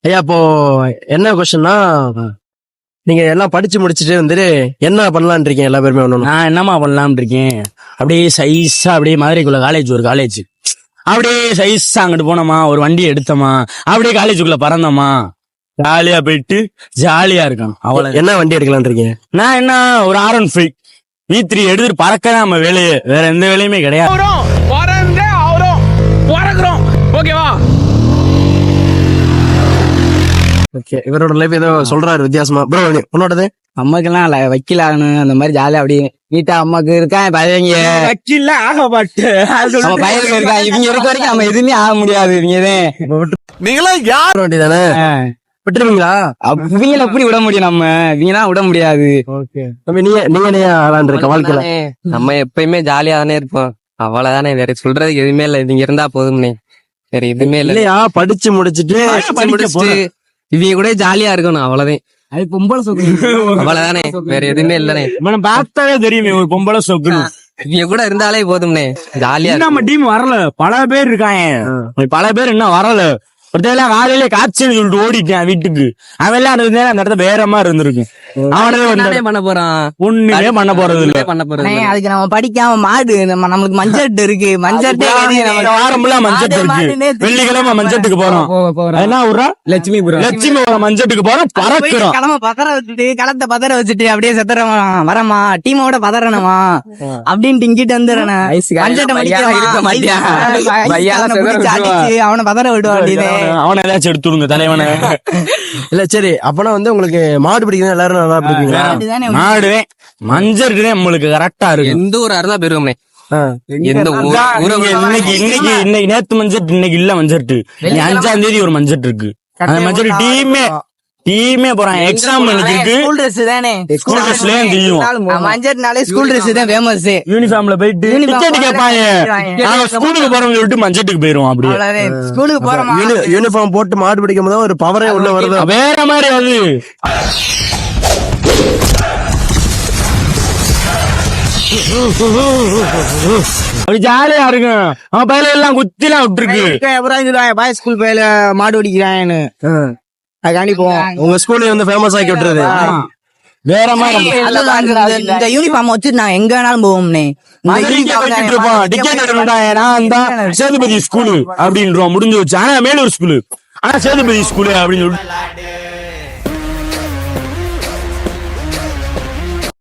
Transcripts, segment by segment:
ஐயா இப்போ என்ன கொஸ்டின்னா, நீங்க எல்லாம் படிச்சு முடிச்சுட்டு வந்துட்டு என்ன பண்ணலான் இருக்கீங்க எல்லா பேருமே? ஒண்ணு நான் என்னமா பண்ணலாம்னு இருக்கேன், அப்படியே சைஸா அப்படியே மதுரைக்குள்ள காலேஜ், ஒரு காலேஜ் அப்படியே சைஸா அங்கிட்டு போனோமா, ஒரு வண்டியை எடுத்தோமா, அப்படியே காலேஜுக்குள்ள பறந்தோமா, ஜாலியா போயிட்டு ஜாலியா இருக்கணும். அவ்வளவு. என்ன வண்டி எடுக்கலான் இருக்கீங்க? நான் என்ன ஒரு R15 V3 எடுத்துட்டு பறக்கதான் நம்ம வேலையே, வேற எந்த வேலையுமே கிடையாது. ஓகேவா? ஓகே, இவரோட லைஃப் ஏதோ சொல்றாரு வித்தியாசமா. ப்ரோ உன்னோடது? அம்மாக்கெல்லாம் வக்கீல் ஆகணும் அந்த மாதிரி ஜாலியா அப்படி நீட்டா அம்மாக்கு இருக்கான் பையங்க வக்கீல்ல ஆகப்பட்டு நம்ம பையனுக்கு இருக்கா, இவங்க இருக்க வரைக்கும் நம்ம எதுவுமே ஆக முடியாது. நீங்களா யார் வண்டி தானே விட்டுருவீங்களா? இவங்கள எப்படி விட முடியும், நம்ம இவங்கலாம் விட முடியாது. நீங்க ஆளான் இருக்க வாழ்க்கையில நம்ம எப்பயுமே ஜாலியா தானே இருப்போம், அவ்வளவுதானே. வேற சொல்றதுக்கு எதுவுமே இல்ல, நீங்க இருந்தா போதும்னே, வேற எதுவுமே இல்லையா? படிச்சு முடிச்சுட்டு இவங்க கூட ஜாலியா இருக்கணும், அவ்வளவுதான். அது பொம்பளை சொக்கு அவ்வளவுதானே, வேற எதுவுமே இல்லனே. பார்த்தாவே தெரியுமே ஒரு பொம்பளை சொக்கணும். இவங்க கூட இருந்தாலே போதும்னே, ஜாலியா. நம்ம டீம் வரல, பல பேர் இருக்காங்க, பல பேர் இன்னும் வரல. ஒருத்தெல்லாம் காலையில காய்ச்சல் சொல்லிட்டு ஓடிட்டேன் வீட்டுக்கு. அவன் எல்லாம் அந்த இடத்துல வேற மாதிரி இருந்திருக்கு. அவனே பண்ண போறான், ஒண்ணுமே பண்ண போறது இல்ல. அதுக்கு நம்ம படிக்காம மாடு நம்மளுக்கு மஞ்சட்டு இருக்கு, மஞ்சட்டு வாரம்ல மஞ்சட்டு இருக்கு, வெள்ளிக்கிழமை மஞ்சட்டுக்கு போறோம். என்ன ஊரா? லட்சுமிபுரம் மஞ்சட்டுக்கு போறோம், பறக்குறோம். கிழமை பதற வச்சுட்டு களத்தை பதற வச்சுட்டு அப்படியே செத்துறமா வரமா, டீமோட பதறணுமா அப்படின்ட்டு இங்கிட்டு வந்துடுறேன். அவனை பதற விடுவான், அவனை ஏதாச்சும் எடுத்துடுங்க தலைவனை. இல்ல சரி, அப்பனா வந்து உங்களுக்கு மாடு பிடிக்கணும், எல்லாரும் நல்லா பிடிப்பீங்களா? மாடு மஞ்சள் நம்மளுக்கு கரெக்டா இருக்கு. எந்த ஊரா இருந்தா பெருவனே, எந்த இன்னைக்கு நேத்து மஞ்சள், இன்னைக்கு இல்ல மஞ்சள். 5ஆம் தேதி ஒரு மஞ்சள் இருக்கு. அந்த மஞ்சள் டீமே போறான். எக்ஸாம் இருக்கு, ஸ்கூல் ட்ரெஸ் தானே, ஸ்கூல் ட்ரெஸ்ல தெரியும். மஞ்சள்னாலே ஸ்கூல் ட்ரெஸ் தான் ஃபேமஸ். யூனிஃபார்ம்ல போயிட்டு டிக்கெட் கேட்பாங்க. நாங்க ஸ்கூலுக்கு போறோம்னு சொல்லிட்டு மஞ்சட்டுக்கு போயிருவோம். அப்படியே ஸ்கூலுக்கு போறோம், யூனிஃபார்ம் போட்டு மாடு பிடிக்கும் போது ஒரு பவரே உள்ள வருது, வேற மாதிரி. அது அப்படி ஜாலியா இருக்கும். அவன் பயில எல்லாம் குத்திலாம் விட்டுருக்கு. பாய் ஸ்கூல் பயில மாடு ஓடிக்கிறான்னு அதுக்காண்டி போவோம். உங்க ஸ்கூல்ல வந்து ஃபேமஸ் ஆக்கி விட்டுறது வேற மாதிரி. இந்த யூனிஃபார்ம் வச்சு நான் எங்க வேணாலும் போவோம்னே. சேதுபதி ஸ்கூலு அப்படின்றோம், முடிஞ்சு வச்சு. ஆனா மேலூர் ஸ்கூலு, ஆனா சேதுபதி ஸ்கூலு அப்படின்னு சொல்லி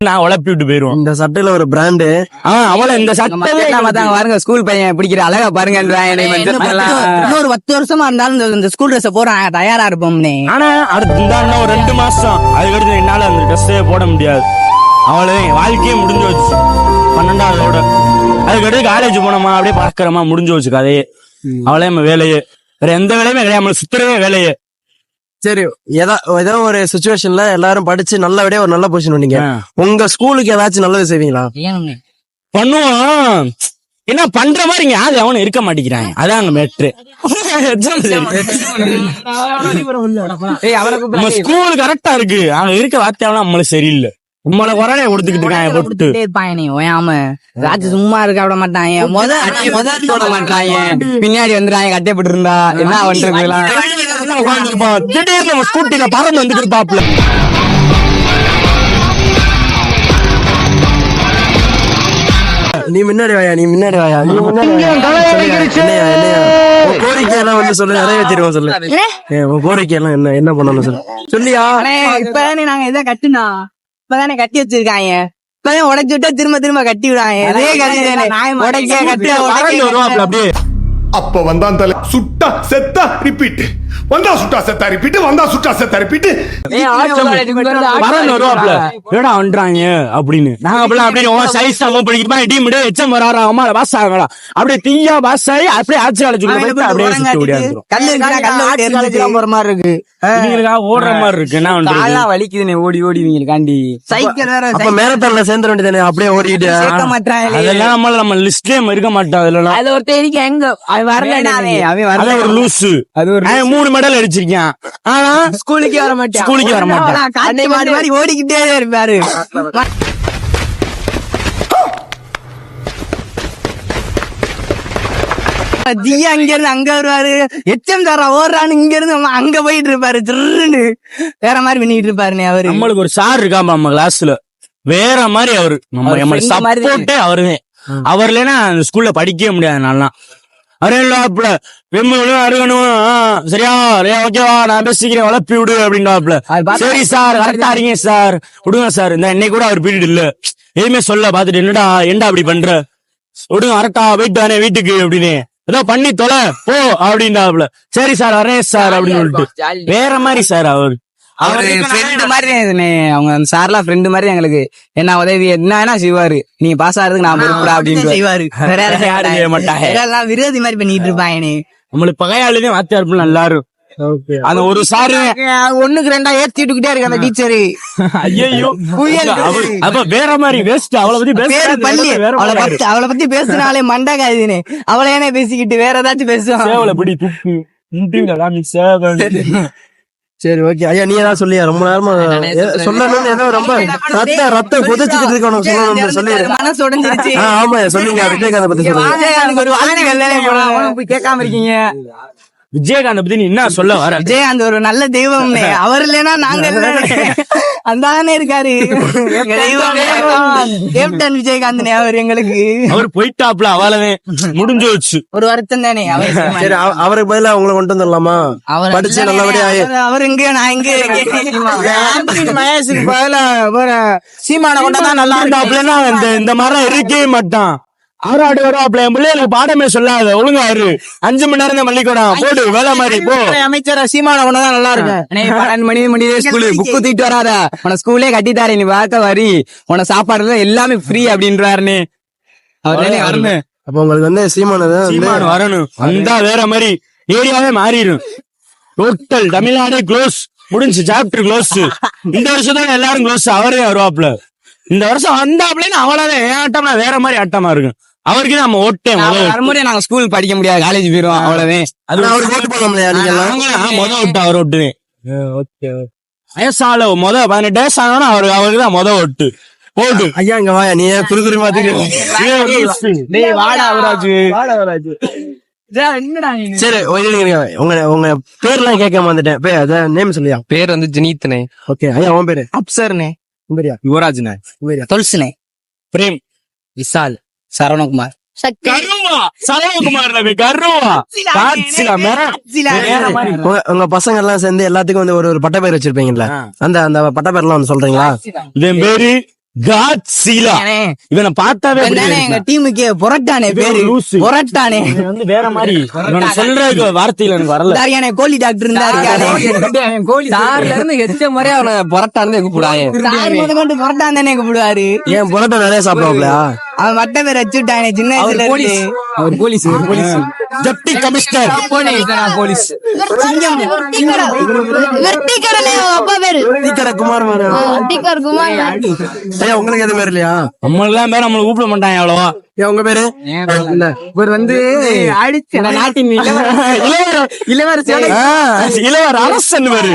நான் உழப்பி விட்டு போயிருவோம். இந்த சட்டையில ஒரு பிராண்டு, அவளை இந்த சட்டை பாருங்க, ஸ்கூல் பையன் பிடிக்கிற அழகா பாருங்க. இன்னொரு 10 வருஷமா இருந்தாலும் இந்த ஸ்கூல் ட்ரெஸ் போறாங்க, தயாரா இருப்போம்னே. ஆனா அடுத்து இந்த ஒரு 2 மாசம் அதுக்கடுத்து என்னால அந்த ட்ரெஸ்ஸே போட முடியாது. அவளே வாழ்க்கையே முடிஞ்சு வச்சு 12ஆவதோட. அதுக்கடுத்து காலேஜ் போனோமா, அப்படியே பார்க்கிறோமா, முடிஞ்சு வச்சு கதையே. அவளே நம்ம வேலையே, வேற எந்த வேலையுமே கிடையாது, சுத்துறவே வேலையே. சரி, ஏதோ ஒரு சிச்சுவேஷன்ல எல்லாரும் படிச்சு நல்லபடியா ஒரு நல்ல பொசிஷன் பண்ணீங்க. உங்க ஸ்கூலுக்கு ஏதாச்சும் நல்லது செய்வீங்களா? பண்ணுவோம். என்ன பண்ற மாதிரி இங்க யாரு அவனு இருக்க மாட்டேங்கிறாங்க, அதான் அங்க மேட்ரு. ஸ்கூல் கரெக்டா இருக்கு, அங்க இருக்க வார்த்தையாவெல்லாம் நம்மளுக்கு சரியில்லை. உம்மளை குரலைய கொடுத்துக்கிட்டு இருக்காங்க. ராஜு சும்மா இருக்க விட மாட்டாங்க, போட மாட்டாங்க, பின்னாடி வந்துட்டாங்க கட்டப்பட்டு இருந்தா என்ன பண்றதுலாம். திடீர்னு ஸ்கூட்டில பறந்து வந்துட்டு பாப்புல. நீ முன்னாடி வாயா, நீ முன்னாடி வாயா, நீ கோரிக்கை எல்லாம் வந்து சொல்லு, நிறைவேற்றிடுவோம் சொல்லு. கோரிக்கை எல்லாம் என்ன பண்ணணும் சொல்லு, சொல்லியா? இப்பதானே நாங்க இதை கட்டுனா, இப்பதானே கட்டி வச்சிருக்காங்க, இப்பதான் உடைச்சு விட்டா திரும்ப திரும்ப கட்டி விடாங்க. அப்படியே அப்ப வந்தான் தலை, சுட்டா செத்தா ரிப்பீட், வந்தா சுட்டா செத்தா ரிப்பீட், வந்தா சுட்டா செத்தா ரிப்பீட். அப்படின்னு நாங்க அப்படியே சைஸ் படிக்கிறோம். டீம் எச்சம் வராரு, அம்மா பாஸ் ஆகலாம், அப்படியே தீயா பாஸ் ஆகி அப்படியே ஆட்சி அழைச்சு போற மாதிரி இருக்கு, ஓடுற மாதிரி இருக்கு. என்ன வலிக்குதுன்னு ஓடி ஓடி இவங்களுக்காண்டி. சைக்கிள் மேரத்தான்ல சேர்ந்து வேண்டியதானே, அப்படியே ஓடிட்டு அதெல்லாம் நம்ம லிஸ்ட்லயே இருக்க மாட்டோம். அதெல்லாம் அது ஒருத்தருக்கு எங்க ஒரு லூசு, அது ஒரு 3 மெடல் அடிச்சிருக்கேன். ஆனா ஸ்கூலுக்கே வர மாட்டேன், ஓடிக்கிட்டே இருப்பாரு. ஜியா இங்க இருந்து அங்க வருவாரு, எச்சம் சாரா ஓடுறான்னு இங்க இருந்து அங்க போயிட்டு இருப்பாரு, திருன்னு வேற மாதிரி பண்ணிட்டு இருப்பாருண்ணே அவரு. நம்மளுக்கு ஒரு சார் இருக்காம நம்ம கிளாஸ்ல வேற மாதிரி அவரு, நம்ம சப்போர்ட்டே அவருதான். அவர் இல்லைன்னா அந்த ஸ்கூல்ல படிக்கவே முடியாது. நல்லா அரேலாப்ல வெம்மனும் அருகணும், சரியா ஓகேவா நான் பேசிக்கிறேன் வளர்ப்பி விடு அப்படின்றாப்ல. சரி சார் கரெக்டா இருக்கீங்க சார், விடுங்க சார். இந்த இன்னைக்கு கூட அவர் பீரியட் இல்ல, எதுவுமே சொல்ல பாத்துட்டு என்னடா அப்படி பண்ற, விடுங்க கரெக்டா போயிட்டு தானே வீட்டுக்கு அப்படின்னு, ஏதோ பண்ணி தொலை போ அப்படின்றாப்ல. சரி சார் வரேன் சார் அப்படின்னு சொல்லிட்டு வேற மாதிரி சார் அவர். அவரு ஃப்ரெண்டு மாதிரி அவங்க அந்த சார்லாம் ஃப்ரெண்டு மாதிரி எங்களுக்கு என்ன உதவி என்ன செய்வாரு, நீங்க பாஸ் ஆறதுக்கு நான் பொறுப்புடா அப்படின்னு செய்வாரு. வேற யாரும் செய்ய மாட்டாங்க, எல்லாம் விரோதி மாதிரி பண்ணிட்டு இருப்பாங்க. நம்மளுக்கு பகையாளுதே வாத்தியா இருப்போம் எல்லாரும். அந்த ஒரு சாரு ஒண்ணுக்கு ரெண்டா ஏத்திட்டுக்கிட்டே இருக்கு அந்த டீச்சரு. ஐயோ அப்ப வேற மாதிரி வேஸ்ட். அவளை பத்தி அவளை பத்தி பேசினாலே மண்டகாதுன்னு அவளை ஏனே பேசிக்கிட்டு வேற ஏதாச்சும் பேசுவான். சரி ஓகே ஐயா, நீ ஏதாவது சொல்லியா? ரொம்ப நேரமா சொல்லணும்னு ஏதோ ரொம்ப ரத்தம் கொதிச்சுட்டு இருக்கணும் சொல்லணும் சொல்லி மனசு உடைஞ்சிருச்சு. ஆமா சொல்லுங்க, விஜயகாந்த் பத்தி சொல்லுங்க. விஜயகாந்த் ஒரு வாழ்த்துக்கள் கேட்காம இருக்கீங்க. விஜயகாந்த் பத்தி நீ என்ன சொல்ல வர? விஜயகாந்த் ஒரு நல்ல தெய்வம், அவர் இல்லைன்னா நாங்க அந்தானே இருக்காரு. கேப்டன் விஜயகாந்த் அவர் எங்களுக்கு. அவர் போயிட்டாப்ல, அவளவே முடிஞ்சு வச்சு ஒரு வருத்தம் தானே. சரி அவருக்கு பதிலா அவங்களை கொண்டு வந்துடலாமா? படிச்சு நல்லபடியா அவர் எங்க நான் எங்க மகேஷுக்கு பதிலா சீமான கொண்டதான் நல்லா இருந்தாப்லன்னா இந்த மாதிரி இருக்கவே மாட்டான். ஆறாடு வருவாப்ல, என் பிள்ளைகளுக்கு பாடமே சொல்லாத ஒழுங்காரு. 5 மணி நேரம் தான் மல்லிக்கூடம் போடு வேலை மாதிரி போ. அமைச்சர் சீமான கொண்டதான் நல்லா இருக்கு. 12 மணி ஸ்கூலு புக்கு தூக்கிட்டு வராத, உன ஸ்கூலே கட்டித்தாரு, நீ பார்க்க வரி, உன சாப்பாடு எல்லாமே ஃப்ரீ அப்படின்றாருன்னு அவர் வரணும். அப்ப உங்களுக்கு வந்து சீமானு வரணும், வந்தா வேற மாதிரி ஏரியாவே மாறிடும். டோட்டல் தமிழ்நாடே க்ளோஸ், முடிஞ்சு சாப்டர் க்ளோஸ். இந்த வருஷம் தான் எல்லாரும் க்ளோஸ், அவரே வருவாப்ல. இந்த வருஷம் வந்தாப்லன்னு அவ்வளவுதான். ஏன் ஆட்டம்னா வேற மாதிரி ஆட்டமா இருக்கும். அவருக்கு நம்ம ஓட்டே வரும்போதே நாங்க ஸ்கூல் படிக்க முடியாது, காலேஜ் போயிருவோம் அவ்வளவுதான். அது அவருக்கு ஓட்டு போட முடியாது. ஓட்டு அவர் ஓட்டுவேன். வயசால 18 வயசு ஆனா அவருக்கு தான் ஓட்டு போட்டு. ஐயா இங்க வாயா, நீ குறுகுறி பாத்துக்க. சரி உங்க பேர்லாம் கேட்க வந்துட்டேன், நேம் சொல்லியா? பேர் வந்து ஜெனீத்னே. ஓகே ஐயா, உன் பேரு? அப்சர்னே. யுவராஜ்னே. தொல்சுனே. பிரேம். விசால். சரவணகுமார். உங்க பசங்க எல்லாம் சேர்ந்து எல்லாத்துக்கும் வந்து ஒரு பட்ட பேர் வச்சிருப்பீங்கல்ல, அந்த பட்ட பேர்லாம் வந்து சொல்றீங்களா? இதன் பேரு காட்ஸிலா. இவனை பார்த்தாவே எங்க டீமுக்கு பொரட்டானே பேரு. பொரட்டானே வந்து வேற மாதிரி சொல்ற வார்த்தையில எனக்கு வரல. கோழி டாக்டர் இருந்தாரு, கோழி சார்ல இருந்து எச்ச மாதிரி அவனை பொரட்டானே கூப்பிடுவாங்க. பொரட்டான் தானே கூப்பிடுவாரு. ஏன் பொரட்டா நிறைய சாப்பிடுவாங்களா? அவன் மட்ட பேர் வச்சுட்டானே சின்ன வயசுல. அவர் police deputy commissioner police. Kumar. ஐயா உங்களுக்கு எது பேர் இல்லையா? நம்மளாம் பேர் நம்மள கூப்பிட மாட்டாங்க அவ்வளவா. உங்க பேரு? இவர் வந்து நாட்டின் இளவர் அரசன் பேரு.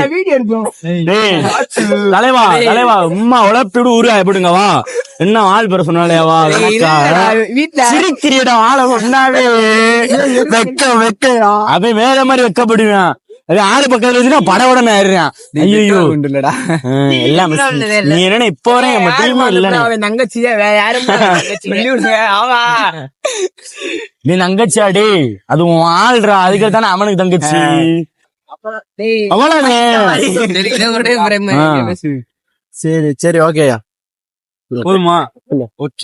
தலைவா உம்மா உழப்பிடு ஊரா எப்படிங்க வா, என்ன ஆள் பேர சொன்னாலேவா சிரிக்கிறியடா ஆள ஒன்னாவே வெக்க அவன் வேற மாதிரி வெக்கப்படுவேன். ஆளு பக்கத்துல வச்சுன்னா படவுடனே ஆயிடுறான். ஐயோ எல்லாம் நீ என்ன இப்ப வரையும் நம்ம டீமா இல்ல தங்கச்சியா வேற யாரும் நீ தங்கச்சியாடி, அது உன் ஆள்றா, அதுக்கு தானே அவனுக்கு தங்கச்சி. அவ்வளவு சரி ஓகேயா போதுமா? ஓகே.